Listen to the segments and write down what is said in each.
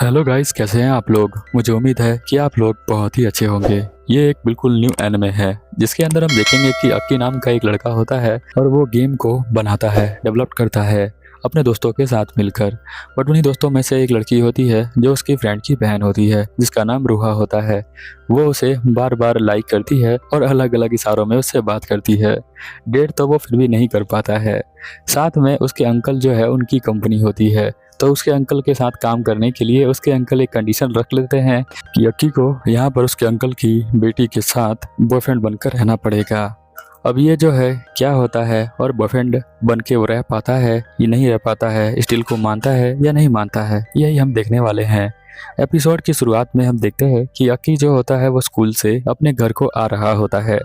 Hello guys, कैसे हैं आप लोग। मुझे उम्मीद है कि आप लोग बहुत ही अच्छे होंगे। ये एक बिल्कुल न्यू एनिमे है जिसके अंदर हम देखेंगे कि अक्की नाम का एक लड़का होता है और वो गेम को बनाता है, डेवलप करता है अपने दोस्तों के साथ मिलकर। बट उन्हीं दोस्तों में से एक लड़की होती है जो उसकी फ्रेंड की बहन होती है जिसका नाम रूहा होता है। वो उसे बार बार लाइक करती है और अलग अलग इशारों में उससे बात करती है। डेट तो वो फिर भी नहीं कर पाता है। साथ में उसके अंकल जो है उनकी कंपनी होती है, तो उसके अंकल के साथ काम करने के लिए उसके अंकल एक कंडीशन रख लेते हैं कि अक्की को यहाँ पर उसके अंकल की बेटी के साथ बॉयफ्रेंड बनकर रहना पड़ेगा। अब ये जो है क्या होता है और बॉयफ्रेंड बन के वो रह पाता है या नहीं रह पाता है, इस डील को मानता है या नहीं मानता है, यही हम देखने वाले हैं। एपिसोड की शुरुआत में हम देखते हैं कि अक्की जो होता है वो स्कूल से अपने घर को आ रहा होता है।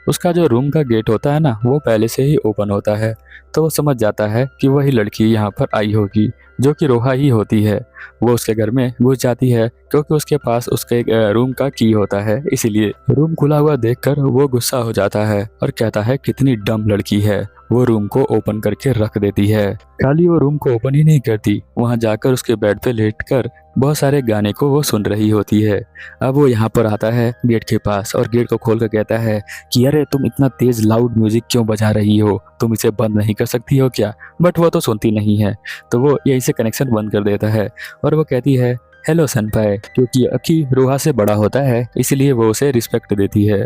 उसका जो रूम का गेट होता है ना, वो पहले से ही ओपन होता है, तो वो समझ जाता है कि वही लड़की यहाँ पर आई होगी जो कि रोहा ही होती है। वो उसके घर में घुस जाती है क्योंकि उसके पास उसके रूम का की होता है, इसीलिए रूम खुला हुआ देखकर वो गुस्सा हो जाता है और कहता है कितनी डम लड़की है, वो रूम को ओपन करके रख देती है। खाली वो रूम को ओपन ही नहीं करती, वहां जाकर उसके बेड पे लेटकर बहुत सारे गाने को वो सुन रही होती है। अब वो यहाँ पर आता है गेट के पास और गेट को खोल कर कहता है कि अरे तुम इतना तेज लाउड म्यूजिक क्यों बजा रही हो, तुम इसे बंद नहीं कर सकती हो क्या। बट वो तो सुनती नहीं है, तो वो यहीं से कनेक्शन बंद कर देता है और वो कहती है हेलो सनपाई, क्योंकि अक्की रोहा से बड़ा होता है इसलिए वो उसे रिस्पेक्ट देती है।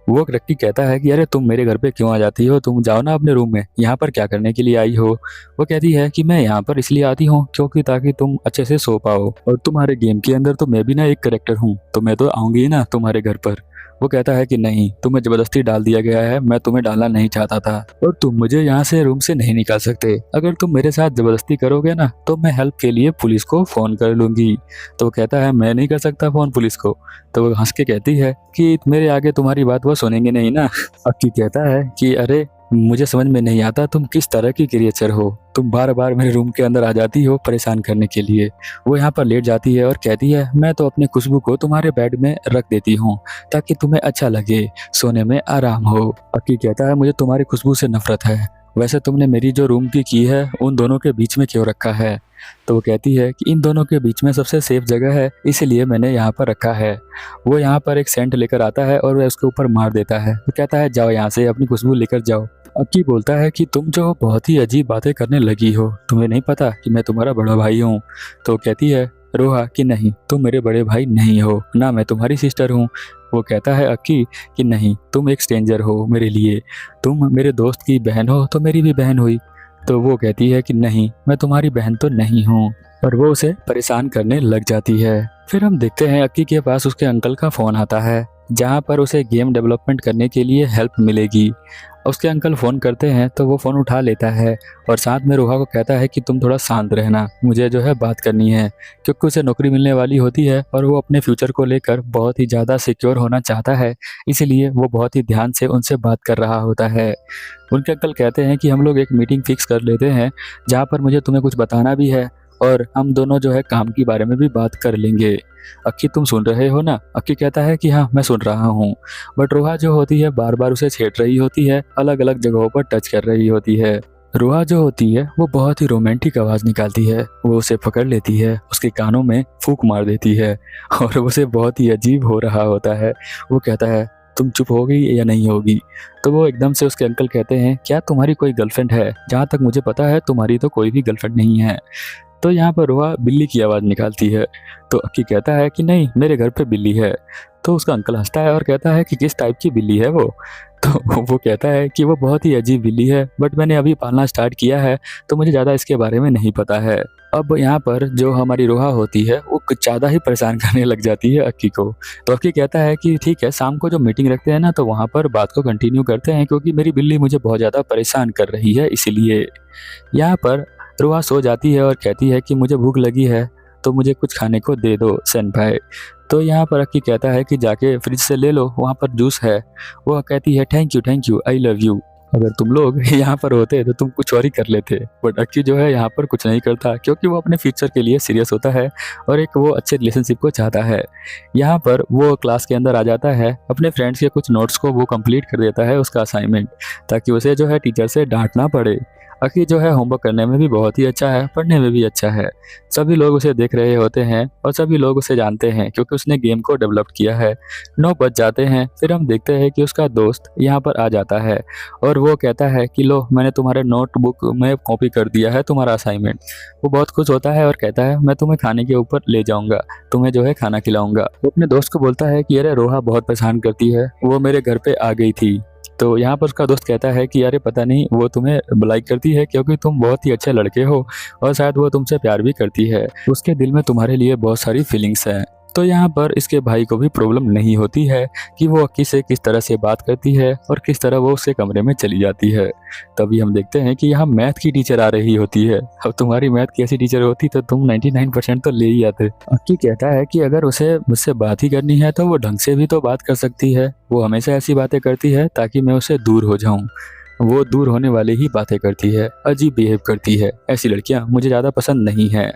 वो रक्की कहता है कि अरे तुम मेरे घर पे क्यों आ जाती हो, तुम जाओ ना अपने रूम में, यहाँ पर क्या करने के लिए आई हो। वो कहती है कि मैं यहाँ पर इसलिए आती हूँ क्योंकि ताकि तुम अच्छे से सो पाओ, और तुम्हारे गेम के अंदर तो मैं भी ना एक करेक्टर हूँ, तो मैं तो आऊंगी ना तुम्हारे घर पर। वो कहता है कि नहीं, तुम्हें जबरदस्ती डाल दिया गया है, मैं तुम्हें डालना नहीं चाहता था और तुम मुझे यहाँ से रूम से नहीं निकाल सकते। अगर तुम मेरे साथ जबरदस्ती करोगे ना तो मैं हेल्प के लिए पुलिस को फोन कर लूंगी। तो वो कहता है मैं नहीं कर सकता फोन पुलिस को। तो वो हंस के कहती है कि मेरे आगे तुम्हारी बात वो सुनेंगे नहीं ना। अक्की कहता है कि अरे मुझे समझ में नहीं आता तुम किस तरह की क्रिएचर हो, तुम बार बार मेरे रूम के अंदर आ जाती हो परेशान करने के लिए। वो यहाँ पर लेट जाती है और कहती है मैं तो अपनी खुशबू को तुम्हारे बेड में रख देती हूँ ताकि तुम्हें अच्छा लगे, सोने में आराम हो। अक्की कहता है मुझे तुम्हारी खुशबू से नफरत है, वैसे तुमने मेरी जो रूम की है उन दोनों के बीच में क्यों रखा है। तो वो कहती है कि इन दोनों के बीच में सबसे सेफ जगह है इसलिए मैंने यहाँ पर रखा है। वो यहाँ पर एक सेंट लेकर आता है और वह उसके ऊपर मार देता है। वो कहता है जाओ यहाँ से अपनी खुशबू लेकर जाओ। अक्की बोलता है कि तुम जो बहुत ही अजीब बातें करने लगी हो, तुम्हें नहीं पता कि मैं तुम्हारा बड़ा भाई हूँ। तो कहती है रोहा कि नहीं, तुम मेरे बड़े भाई नहीं हो, ना मैं तुम्हारी सिस्टर हूँ। वो कहता है अक्की कि नहीं, तुम एक स्ट्रेंजर हो मेरे लिए, तुम मेरे दोस्त की बहन हो तो मेरी भी बहन हुई। तो वो कहती है कि नहीं, मैं तुम्हारी बहन तो नहीं हूँ, और वो उसे परेशान करने लग जाती है। फिर हम देखते हैं अक्की के पास उसके अंकल का फ़ोन आता है जहाँ पर उसे गेम डेवलपमेंट करने के लिए हेल्प मिलेगी। उसके अंकल फ़ोन करते हैं तो वो फ़ोन उठा लेता है और साथ में रोहा को कहता है कि तुम थोड़ा शांत रहना, मुझे जो है बात करनी है, क्योंकि उसे नौकरी मिलने वाली होती है और वो अपने फ्यूचर को लेकर बहुत ही ज़्यादा सिक्योर होना चाहता है, इसीलिए वो बहुत ही ध्यान से उनसे बात कर रहा होता है। उनके अंकल कहते हैं कि हम लोग एक मीटिंग फिक्स कर लेते हैं जहाँ पर मुझे तुम्हें कुछ बताना भी है और हम दोनों जो है काम के बारे में भी बात कर लेंगे। अक्की तुम सुन रहे हो ना। अक्की कहता है कि हाँ मैं सुन रहा हूँ। बट रोहा जो होती है बार बार उसे छेड़ रही होती है, अलग अलग जगहों पर टच कर रही होती है। रोहा जो होती है वो बहुत ही रोमांटिक आवाज़ निकालती है, वो उसे पकड़ लेती है, उसके कानों में फूंक मार देती है और उसे बहुत ही अजीब हो रहा होता है। वो कहता है तुम चुप होगी या नहीं होगी। तो वो एकदम से उसके अंकल कहते हैं क्या तुम्हारी कोई गर्लफ्रेंड है, जहाँ तक मुझे पता है तुम्हारी तो कोई भी गर्लफ्रेंड नहीं है। तो यहाँ पर रोहा बिल्ली की आवाज़ निकालती है। तो अक्की कहता है कि नहीं, मेरे घर पे बिल्ली है। तो उसका अंकल हंसता है और कहता है कि किस टाइप की बिल्ली है वो। तो वो कहता है कि वो बहुत ही अजीब बिल्ली है, बट मैंने अभी पालना स्टार्ट किया है तो मुझे ज़्यादा इसके बारे में नहीं पता है। अब यहाँ पर जो हमारी रोहा होती है वो कुछ ज़्यादा ही परेशान करने लग जाती है अक्की को। तो अक्की कहता है कि ठीक है, शाम को जो मीटिंग रखते हैं ना तो वहाँ पर बात को कंटिन्यू करते हैं, क्योंकि मेरी बिल्ली मुझे बहुत ज़्यादा परेशान कर रही है इसीलिए। यहाँ पर रोहा सो जाती है और कहती है कि मुझे भूख लगी है तो मुझे कुछ खाने को दे दो सेनपाई। तो यहाँ पर अक्की कहता है कि जाके फ्रिज से ले लो, वहाँ पर जूस है। वो कहती है thank you I love you, अगर तुम लोग यहाँ पर होते तो तुम कुछ और ही कर लेते। बट अक्की जो है यहाँ पर कुछ नहीं करता क्योंकि वो अपने फ्यूचर के लिए सीरियस होता है और एक वो अच्छे रिलेशनशिप को चाहता है। यहाँ पर वो क्लास के अंदर आ जाता है, अपने फ्रेंड्स के कुछ नोट्स को वो कंप्लीट कर देता है उसका असाइनमेंट, ताकि उसे जो है टीचर से डांट ना पड़े। अकी जो है होमवर्क करने में भी बहुत ही अच्छा है, पढ़ने में भी अच्छा है। सभी लोग उसे देख रहे होते हैं और सभी लोग उसे जानते हैं क्योंकि उसने गेम को डेवलप किया है। 9 बज जाते हैं, फिर हम देखते हैं कि उसका दोस्त यहाँ पर आ जाता है और वो कहता है कि लो मैंने तुम्हारे नोटबुक में कॉपी कर दिया है तुम्हारा असाइनमेंट। वो बहुत खुश होता है और कहता है मैं तुम्हें खाने के ऊपर ले जाऊंगा, तुम्हें जो है खाना खिलाऊंगा। वो अपने दोस्त को बोलता है कि अरे रोहा बहुत परेशान करती है, वो मेरे घर पे आ गई थी। तो यहाँ पर उसका दोस्त कहता है कि अरे पता नहीं वो तुम्हें लाइक करती है क्योंकि तुम बहुत ही अच्छे लड़के हो और शायद वो तुमसे प्यार भी करती है, उसके दिल में तुम्हारे लिए बहुत सारी फीलिंग्स हैं। तो यहाँ पर इसके भाई को भी प्रॉब्लम नहीं होती है कि वो अक्की से किस तरह से बात करती है और किस तरह वो उसके कमरे में चली जाती है। तभी हम देखते हैं कि यहाँ मैथ की टीचर आ रही होती है। अब तुम्हारी मैथ की ऐसी टीचर होती तो तुम 99% तो ले ही आते। अक्की कहता है कि अगर उसे मुझसे बात ही करनी है तो वो ढंग से भी तो बात कर सकती है, वो हमेशा ऐसी बातें करती है ताकि मैं उससे दूर हो जाऊं। वो दूर होने वाली ही बातें करती है, अजीब बिहेव करती है, ऐसी लड़कियां मुझे ज़्यादा पसंद नहीं हैं।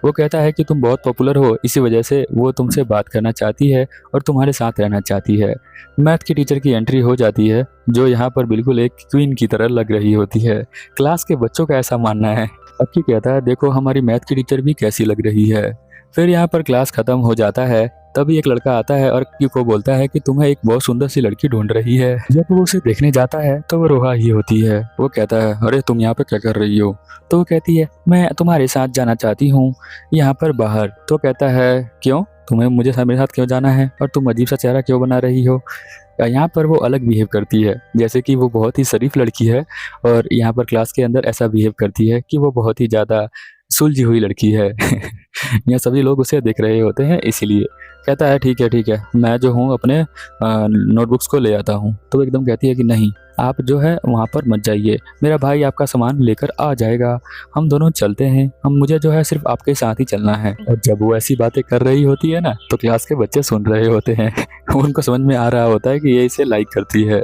वो कहता है कि तुम बहुत पॉपुलर हो, इसी वजह से वो तुमसे बात करना चाहती है और तुम्हारे साथ रहना चाहती है। मैथ की टीचर की एंट्री हो जाती है जो यहाँ पर बिल्कुल एक क्वीन की तरह लग रही होती है। क्लास के बच्चों का ऐसा मानना है। अक्की कहता है देखो हमारी मैथ की टीचर भी कैसी लग रही है। फिर यहाँ पर क्लास खत्म हो जाता है, तभी एक लड़का आता है और अक्की को बोलता है कि तुम्हें एक बहुत सुंदर सी लड़की ढूंढ रही है। जब वो उसे देखने जाता है तो वो रोहा ही होती है। वो कहता है अरे तुम यहाँ पे क्या कर रही हो? तो वो कहती है मैं तुम्हारे साथ जाना चाहती हूँ यहाँ पर बाहर। तो कहता है क्यों, तुम्हें मुझे मेरे साथ क्यों जाना है और तुम अजीब सा चेहरा क्यों बना रही हो? यहाँ पर वो अलग बिहेव करती है जैसे कि वो बहुत ही शरीफ लड़की है और यहाँ पर क्लास के अंदर ऐसा बिहेव करती है कि वो बहुत ही ज़्यादा सुलझी हुई लड़की है। यहाँ सभी लोग उसे देख रहे होते हैं इसीलिए। कहता है ठीक है मैं जो हूँ अपने नोटबुक्स को ले आता हूँ। तो वो एकदम कहती है कि नहीं आप जो है वहाँ पर मत जाइए, मेरा भाई आपका सामान लेकर आ जाएगा, हम दोनों चलते हैं, मुझे जो है सिर्फ आपके साथ ही चलना है। और जब वो ऐसी बातें कर रही होती है ना तो क्लास के बच्चे सुन रहे होते हैं। उनको समझ में आ रहा होता है कि ये इसे लाइक करती है।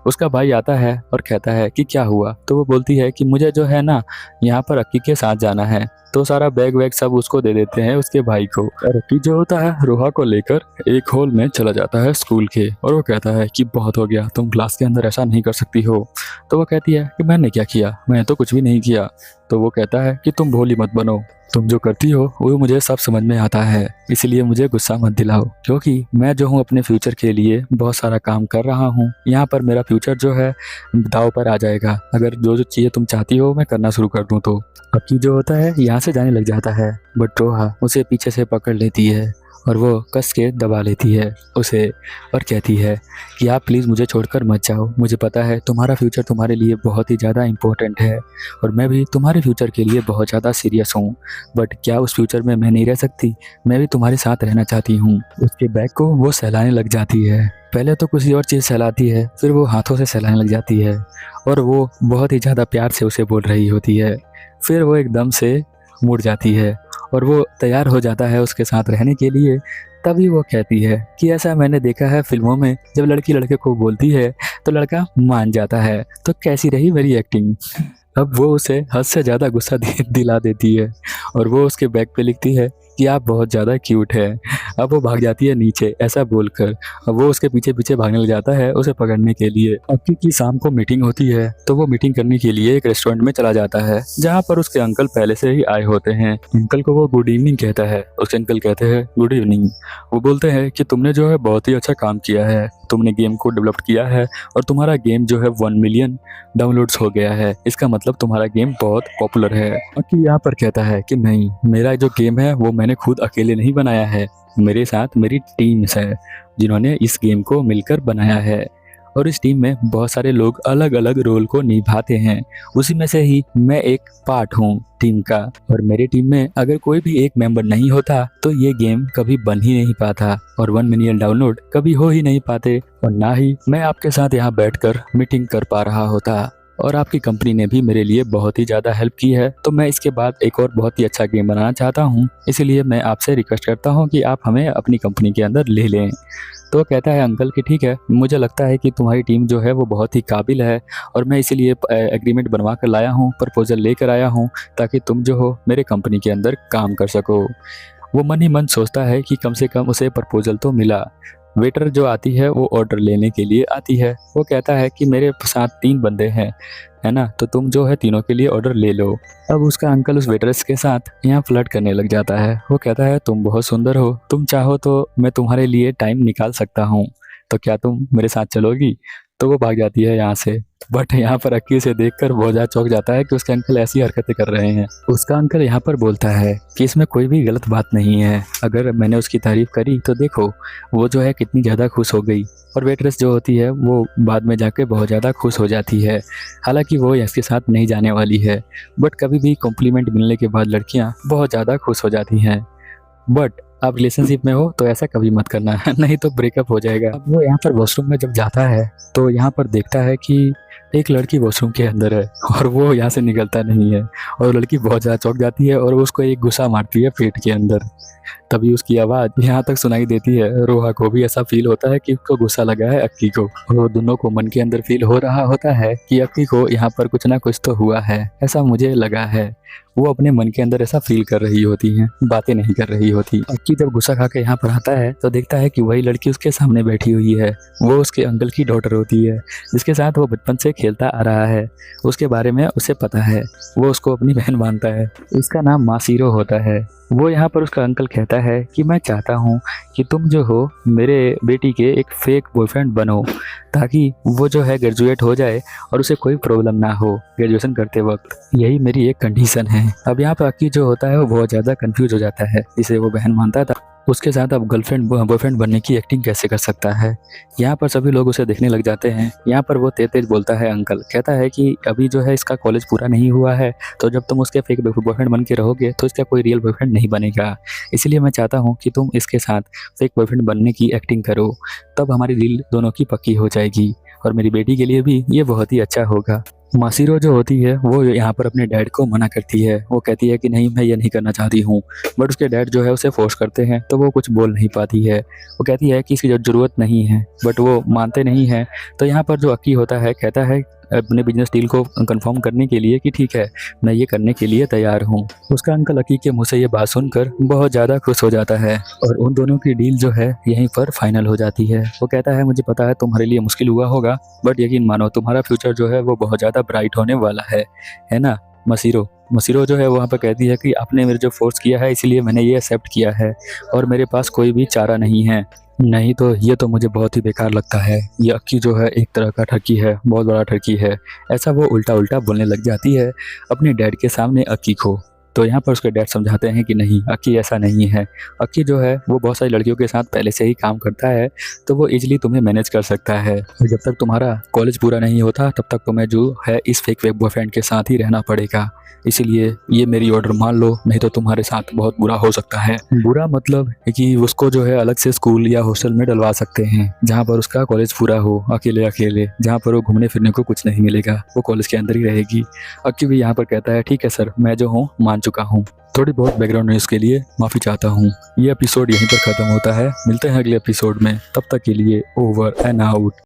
उसका भाई आता है और कहता है कि क्या हुआ? तो वो बोलती है कि मुझे जो है ना यहाँ पर अक्की के साथ जाना है। तो सारा बैग वैग सब उसको दे देते हैं उसके भाई को। और अक्की जो होता है रोहा को लेकर एक हॉल में चला जाता है स्कूल के और वो कहता है कि बहुत हो गया, तुम क्लास के अंदर ऐसा नहीं कर सकती हो। तो वो कहती है कि मैंने क्या किया, मैं तो कुछ भी नहीं किया। तो वो कहता है कि तुम भोली मत बनो, तुम जो करती हो वो मुझे सब समझ में आता है, इसलिए मुझे गुस्सा मत दिलाओ क्योंकि मैं जो हूँ अपने फ्यूचर के लिए बहुत सारा काम कर रहा हूँ। यहाँ पर मेरा फ्यूचर जो है दाव पर आ जाएगा अगर जो जो चीज़ें तुम चाहती हो मैं करना शुरू कर दूँ तो। अक्की जो होता है यहाँ से जाने लग जाता है बट रोहा उसे पीछे से पकड़ लेती है और वो कस के दबा लेती है उसे और कहती है कि आप प्लीज़ मुझे छोड़कर मत जाओ, मुझे पता है तुम्हारा फ्यूचर तुम्हारे लिए बहुत ही ज़्यादा इम्पोर्टेंट है और मैं भी तुम्हारे फ्यूचर के लिए बहुत ज़्यादा सीरियस हूँ, बट क्या उस फ्यूचर में मैं नहीं रह सकती? मैं भी तुम्हारे साथ रहना चाहती हूँ। उसके बैग को वो सहलाने लग जाती है, पहले तो किसी और चीज़ सहलाती है फिर वो हाथों से सहलाने लग जाती है और वो बहुत ही ज़्यादा प्यार से उसे बोल रही होती है। फिर वो एकदम से मुड़ जाती है और वो तैयार हो जाता है उसके साथ रहने के लिए। तभी वो कहती है कि ऐसा मैंने देखा है फिल्मों में, जब लड़की लड़के को बोलती है तो लड़का मान जाता है। तो कैसी रही मेरी एक्टिंग? अब वो उसे हद से ज़्यादा गुस्सा दिला देती है और वो उसके बैग पे लिखती है कि आप बहुत ज़्यादा क्यूट है। अब वो भाग जाती है नीचे ऐसा बोलकर। अब वो उसके पीछे पीछे भागने लग जाता है उसे पकड़ने के लिए। अक्की की शाम को मीटिंग होती है तो वो मीटिंग करने के लिए एक रेस्टोरेंट में चला जाता है जहाँ पर उसके अंकल पहले से ही आए होते हैं। अंकल को वो गुड इवनिंग कहता है, उसके अंकल कहते हैं गुड इवनिंग। वो बोलते हैं कि तुमने जो है बहुत ही अच्छा काम किया है, तुमने गेम को डेवलप किया है और तुम्हारा गेम जो है 1 मिलियन डाउनलोड्स हो गया है, इसका मतलब तुम्हारा गेम बहुत पॉपुलर है। अक्की यहाँ पर कहता है कि नहीं, मेरा जो गेम है वो मैंने खुद अकेले नहीं बनाया है, मेरे साथ मेरी टीम्स है जिन्होंने इस गेम को मिलकर बनाया है और इस टीम में बहुत सारे लोग अलग अलग रोल को निभाते हैं, उसी में से ही मैं एक पार्ट हूँ टीम का। और मेरी टीम में अगर कोई भी एक मेंबर नहीं होता तो ये गेम कभी बन ही नहीं पाता और 1 मिलियन डाउनलोड कभी हो ही नहीं पाते और ना ही मैं आपके साथ यहाँ बैठकर मीटिंग कर पा रहा होता। और आपकी कंपनी ने भी मेरे लिए बहुत ही ज़्यादा हेल्प की है, तो मैं इसके बाद एक और बहुत ही अच्छा गेम बनाना चाहता हूँ, इसलिए मैं आपसे रिक्वेस्ट करता हूँ कि आप हमें अपनी कंपनी के अंदर ले लें। तो कहता है अंकल कि ठीक है, मुझे लगता है कि तुम्हारी टीम जो है वो बहुत ही काबिल है और मैं इसीलिए एग्रीमेंट बनवा कर लाया हूँ, प्रपोजल लेकर आया हूँ ताकि तुम जो हो मेरे कंपनी के अंदर काम कर सको। वो मन ही मन सोचता है कि कम से कम उसे प्रपोजल तो मिला। वेटर जो आती है वो ऑर्डर लेने के लिए आती है। वो कहता है कि मेरे साथ 3 बंदे हैं, है ना, तो तुम जो है तीनों के लिए ऑर्डर ले लो। अब उसका अंकल उस वेटरेस के साथ यहाँ फ्लर्ट करने लग जाता है। वो कहता है तुम बहुत सुंदर हो, तुम चाहो तो मैं तुम्हारे लिए टाइम निकाल सकता हूँ, तो क्या तुम मेरे साथ चलोगी? तो वो भाग जाती है यहाँ से। बट यहाँ पर अक्की उसे देखकर बहुत ज़्यादा चौंक जाता है कि उसके अंकल ऐसी हरकतें कर रहे हैं। उसका अंकल यहाँ पर बोलता है कि इसमें कोई भी गलत बात नहीं है, अगर मैंने उसकी तारीफ करी तो देखो वो जो है कितनी ज़्यादा खुश हो गई। और वेट्रेस जो होती है वो बाद में जाके बहुत ज़्यादा खुश हो जाती है। हालांकि वो इसके साथ नहीं जाने वाली है, बट कभी भी कॉम्प्लीमेंट मिलने के बाद लड़कियाँ बहुत ज़्यादा खुश हो जाती हैं। बट आप रिलेशनशिप में हो तो ऐसा कभी मत करना है, नहीं तो ब्रेकअप हो जाएगा। अब वो यहाँ पर वॉशरूम में जब जाता है तो यहाँ पर देखता है कि एक लड़की वॉशरूम के अंदर है और वो यहाँ से निकलता नहीं है। और लड़की बहुत ज़्यादा चौंक जाती है और वो उसको एक गुस्सा मारती है पेट के अंदर। तभी उसकी आवाज़ यहाँ तक सुनाई देती है। रोहा को भी ऐसा फील होता है कि उसको गुस्सा लगा है अक्की को, और वो दोनों को मन के अंदर फील हो रहा होता है कि अक्की को यहाँ पर कुछ ना कुछ तो हुआ है, ऐसा मुझे लगा है। वो अपने मन के अंदर ऐसा फील कर रही होती हैं, बातें नहीं कर रही होती। अक्की जब गुस्सा खा के यहाँ पर आता है तो देखता है कि वही लड़की उसके सामने बैठी हुई है। वो उसके अंकल की डॉटर होती है, जिसके साथ वो बचपन से खेलता आ रहा है। उसके बारे में उसे पता है, वो उसको अपनी बहन मानता है। उसका नाम मासीरो होता है। वो यहाँ पर उसका अंकल कहता है कि मैं चाहता हूँ कि तुम जो हो मेरे बेटी के एक फेक बॉयफ्रेंड बनो, ताकि वो जो है ग्रेजुएट हो जाए और उसे कोई प्रॉब्लम ना हो ग्रेजुएशन करते वक्त। यही मेरी एक कंडीशन है। अब यहाँ पर अक्की जो होता है वो बहुत ज़्यादा कंफ्यूज हो जाता है। जिसे वो बहन मानता था उसके साथ अब गर्लफ्रेंड बॉयफ्रेंड बनने की एक्टिंग कैसे कर सकता है। यहाँ पर सभी लोग उसे देखने लग जाते हैं। यहाँ पर वो तेज तेज बोलता है अंकल, कहता है कि अभी जो है इसका कॉलेज पूरा नहीं हुआ है, तो जब तुम उसके फेक बॉयफ्रेंड बन के रहोगे तो इसका कोई रियल बॉयफ्रेंड नहीं बनेगा। इसलिए मैं चाहता हूँ कि तुम इसके साथ फेक बॉयफ्रेंड बनने की एक्टिंग करो, तब हमारी डील दोनों की पक्की हो जाएगी और मेरी बेटी के लिए भी ये बहुत ही अच्छा होगा। मासीरो जो होती है वो यहाँ पर अपने डैड को मना करती है। वो कहती है कि नहीं, मैं ये नहीं करना चाहती हूँ, बट उसके डैड जो है उसे फोर्स करते हैं तो वो कुछ बोल नहीं पाती है। वो कहती है कि इसकी ज़रूरत नहीं है, बट वो मानते नहीं हैं। तो यहाँ पर जो अक्की होता है कहता है अपने बिजनेस डील को कंफर्म करने के लिए कि ठीक है, मैं ये करने के लिए तैयार हूँ। उसका अंकल अक्की के मुँह से ये बात सुनकर बहुत ज़्यादा खुश हो जाता है और उन दोनों की डील जो है यहीं पर फाइनल हो जाती है। वो कहता है मुझे पता है तुम्हारे लिए मुश्किल हुआ होगा, बट यकीन मानो तुम्हारा फ्यूचर जो है वो बहुत ज़्यादा ब्राइट होने वाला है ना मसीरो जो है वहाँ पर कहती है कि आपने मेरे जो फोर्स किया है इसलिए मैंने ये एक्सेप्ट किया है और मेरे पास कोई भी चारा नहीं है, नहीं तो ये तो मुझे बहुत ही बेकार लगता है। ये अक्की जो है एक तरह का ठगी है, बहुत बड़ा ठगी है। ऐसा वो उल्टा उल्टा बोलने लग जाती है अपने डैड के सामने अक्की को। तो यहाँ पर उसके डैड समझाते हैं कि नहीं, अक्की ऐसा नहीं है। अक्की जो है वो बहुत सारी लड़कियों के साथ पहले से ही काम करता है, तो वो इजीली तुम्हें मैनेज कर सकता है। और जब तक तुम्हारा कॉलेज पूरा नहीं होता तब तक तुम्हें जो है इस फेक बॉयफ्रेंड के साथ ही रहना पड़ेगा। इसलिए ये मेरी ऑर्डर मान लो, नहीं तो तुम्हारे साथ बहुत बुरा हो सकता है। बुरा मतलब कि उसको जो है अलग से स्कूल या हॉस्टल में डलवा सकते हैं, जहाँ पर उसका कॉलेज पूरा हो, अकेले अकेले, जहाँ पर वो घूमने फिरने को कुछ नहीं मिलेगा, वो कॉलेज के अंदर ही रहेगी। अक्की भी यहाँ पर कहता है ठीक है सर, मैं जो हूँ मान चुका हूँ। थोड़ी बहुत बैकग्राउंड न्यूज़ के लिए माफ़ी चाहता हूँ। ये एपिसोड यहीं पर ख़त्म होता है। मिलते हैं अगले एपिसोड में, तब तक के लिए ओवर एंड आउट।